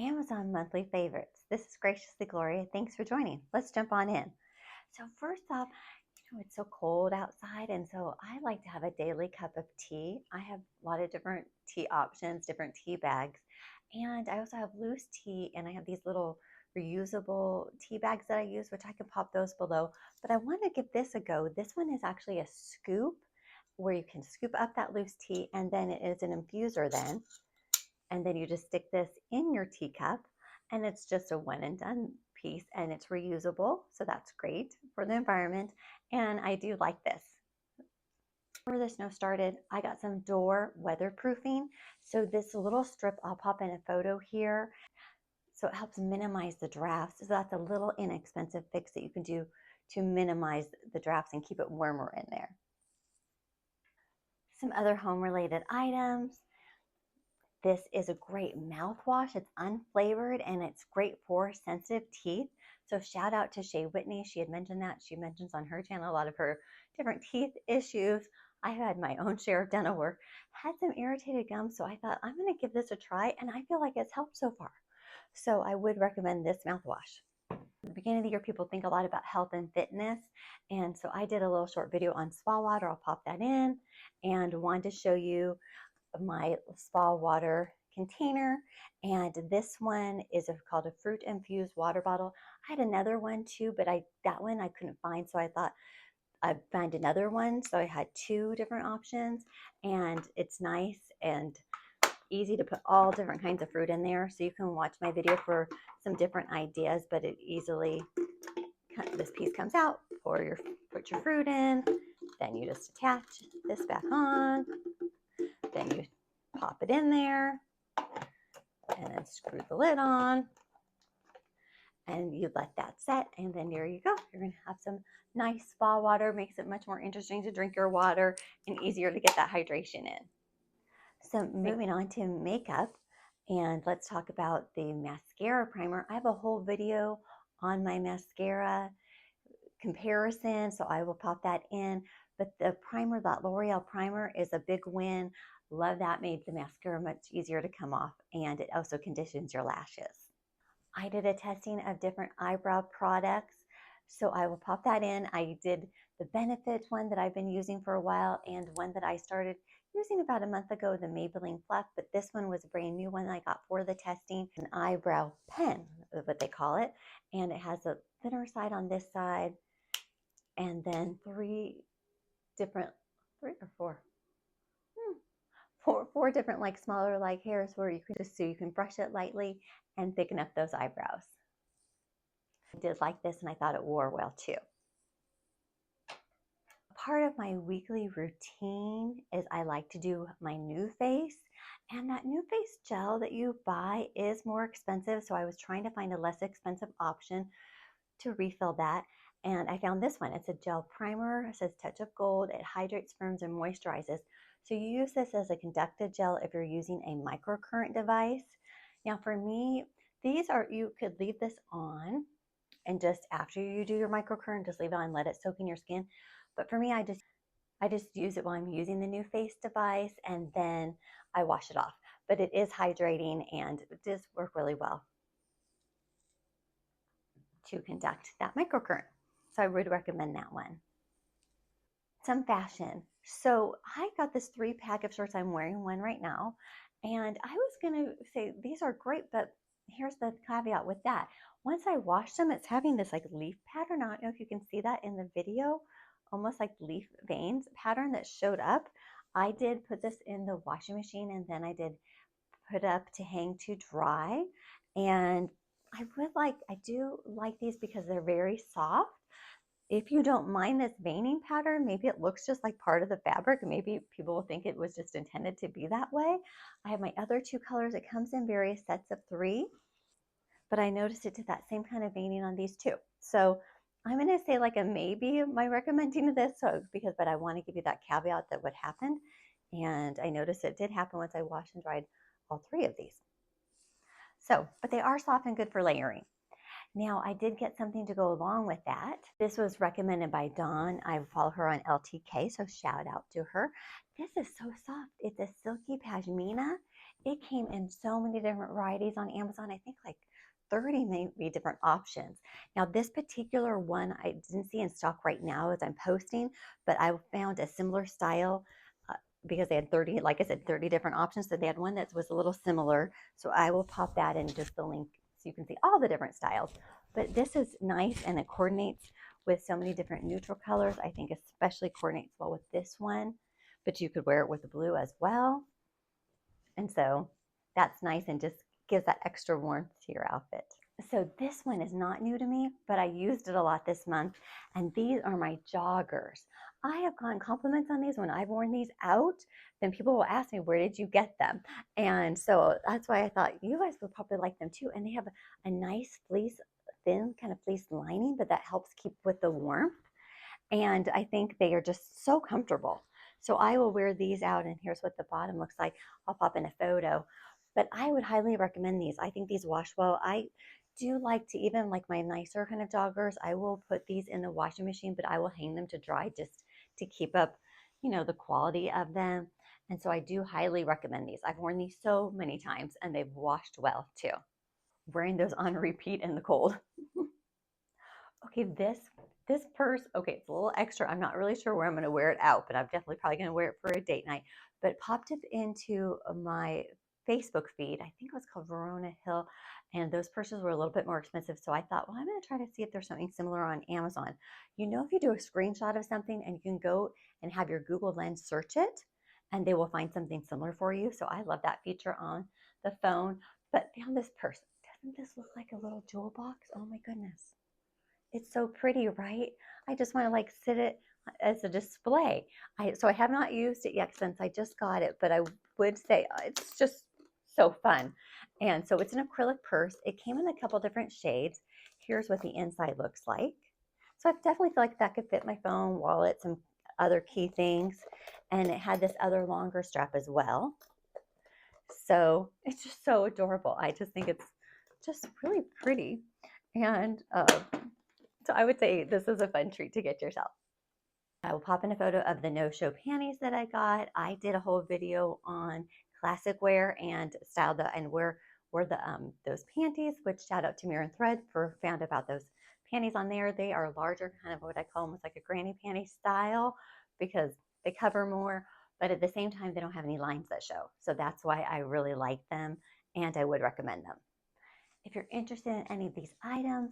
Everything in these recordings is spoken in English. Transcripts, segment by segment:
Amazon monthly favorites. This is Graciously Gloria. Thanks for joining. Let's jump on in. So first off, it's so cold outside, and so I like to have a daily cup of tea. I have a lot of different tea options, different tea bags, and I also have loose tea, and I have these little reusable tea bags that I use, which I can pop those below. But I want to give this a go. This one is actually a scoop where you can scoop up that loose tea, and then it is an infuser then. And then you just stick this in your teacup, and it's just a one and done piece, and it's reusable, so that's great for the environment. And I do like this. Before the snow started, I got some door weatherproofing. So this little strip, I'll pop in a photo here, so it helps minimize the drafts. So that's a little inexpensive fix that you can do to minimize the drafts and keep it warmer in there. Some other home related items. This is a great mouthwash. It's unflavored and it's great for sensitive teeth. So shout out to Shay Whitney. She had mentioned that. She mentions on her channel a lot of her different teeth issues. I had my own share of dental work, had some irritated gums, so I thought I'm going to give this a try, and I feel like it's helped so far. So I would recommend this mouthwash. At the beginning of the year, people think a lot about health and fitness, and so I did a little short video on spa water. I'll pop that in, and wanted to show you my spa water container, and this one is called a fruit infused water bottle. I had another one too, but that one I couldn't find, so I thought I'd find another one. So I had two different options, and it's nice and easy to put all different kinds of fruit in there. So you can watch my video for some different ideas, but it easily, this piece comes out, put your fruit in, then you just attach this back on, then you pop it in there, and then screw the lid on, and you let that set, and then there you go. You're going to have some nice spa water. Makes it much more interesting to drink your water and easier to get that hydration in. So moving on to makeup, and let's talk about the mascara primer. I have a whole video on my mascara comparison, so I will pop that in. But the primer, that L'Oreal primer, is a big win. Love that. Made the mascara much easier to come off, and it also conditions your lashes. I did a testing of different eyebrow products, so I will pop that in. I did the Benefit one that I've been using for a while, and one that I started using about a month ago, the Maybelline Fluff, but this one was a brand new one I got for the testing, an eyebrow pen, what they call it, and it has a thinner side on this side, and then four different like smaller like hairs where you can just, so you can brush it lightly and thicken up those eyebrows. I did like this, and I thought it wore well too. Part of my weekly routine is I like to do my new face, and that new face gel that you buy is more expensive, so I was trying to find a less expensive option to refill that, and I found this one. It's a gel primer. It says touch of gold. It hydrates, firms, and moisturizes. So you use this as a conductive gel if you're using a microcurrent device. Now for me, you could leave this on, and just after you do your microcurrent, just leave it on, let it soak in your skin. But for me, I just use it while I'm using the new face device, and then I wash it off. But it is hydrating, and it does work really well to conduct that microcurrent. So I would recommend that one. Some fashion. So I got this 3-pack of shorts. I'm wearing one right now, and I was gonna say these are great, but here's the caveat with that. Once I wash them, it's having this like leaf pattern. I don't know if you can see that in the video, almost like leaf veins pattern that showed up. I did put this in the washing machine, and then I did put up to hang to dry, and I do like these because they're very soft. If you don't mind this veining pattern, maybe it looks just like part of the fabric. Maybe people will think it was just intended to be that way. I have my other 2 colors. It comes in various sets of 3, but I noticed it did that same kind of veining on these too. So I'm going to say like a maybe my recommending of this, but I want to give you that caveat that what happened. And I noticed it did happen once I washed and dried all 3 of these. So, but they are soft and good for layering. Now, I did get something to go along with that. This was recommended by Dawn. I follow her on LTK, so shout out to her. This is so soft. It's a silky pashmina, It came in so many different varieties on Amazon. I think like 30 maybe different options. Now, this particular one I didn't see in stock right now as I'm posting, but I found a similar style uh, because they had 30, like I said, 30 different options. So they had one that was a little similar. So I will pop that in just the link so you can see all the different styles. But this is nice and it coordinates with so many different neutral colors. I think especially coordinates well with this one, but you could wear it with the blue as well. And so that's nice and just gives that extra warmth to your outfit. So this one is not new to me, but I used it a lot this month. And these are my joggers. I have gotten compliments on these when I've worn these out. Then people will ask me, where did you get them? And so that's why I thought you guys would probably like them too. And they have a nice fleece, thin kind of fleece lining, but that helps keep with the warmth. And I think they are just so comfortable. So I will wear these out, and here's what the bottom looks like. I'll pop in a photo. But I would highly recommend these. I think these wash well. I do like to, even like my nicer kind of joggers, I will put these in the washing machine, but I will hang them to dry just to keep up, the quality of them. And so I do highly recommend these. I've worn these so many times and they've washed well too. Wearing those on repeat in the cold. Okay, this purse, okay, it's a little extra. I'm not really sure where I'm going to wear it out, but I'm definitely probably going to wear it for a date night. But popped it into my Facebook feed. I think it was called Verona Hill, and those purses were a little bit more expensive. So I thought, well, I'm going to try to see if there's something similar on Amazon. If you do a screenshot of something and you can go and have your Google Lens search it, and they will find something similar for you. So I love that feature on the phone. But found this purse. Doesn't this look like a little jewel box? Oh my goodness. It's so pretty, right? I just want to like sit it as a display. So I have not used it yet since I just got it, but I would say it's just so fun. And so it's an acrylic purse. It came in a couple different shades. Here's what the inside looks like. So I definitely feel like that could fit my phone, wallet, some other key things. And it had this other longer strap as well. So it's just so adorable. I just think it's just really pretty. And so I would say this is a fun treat to get yourself. I will pop in a photo of the no-show panties that I got. I did a whole video on classic wear and style and where the those panties, which shout out to Mirror and Thread for found about those panties on there. They are larger, kind of what I call almost like a granny panty style because they cover more, but at the same time they don't have any lines that show. So that's why I really like them and I would recommend them. If you're interested in any of these items,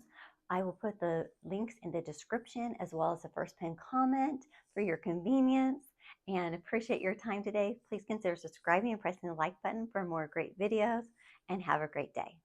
I will put the links in the description as well as the first pinned comment for your convenience. And appreciate your time today. Please consider subscribing and pressing the like button for more great videos and have a great day.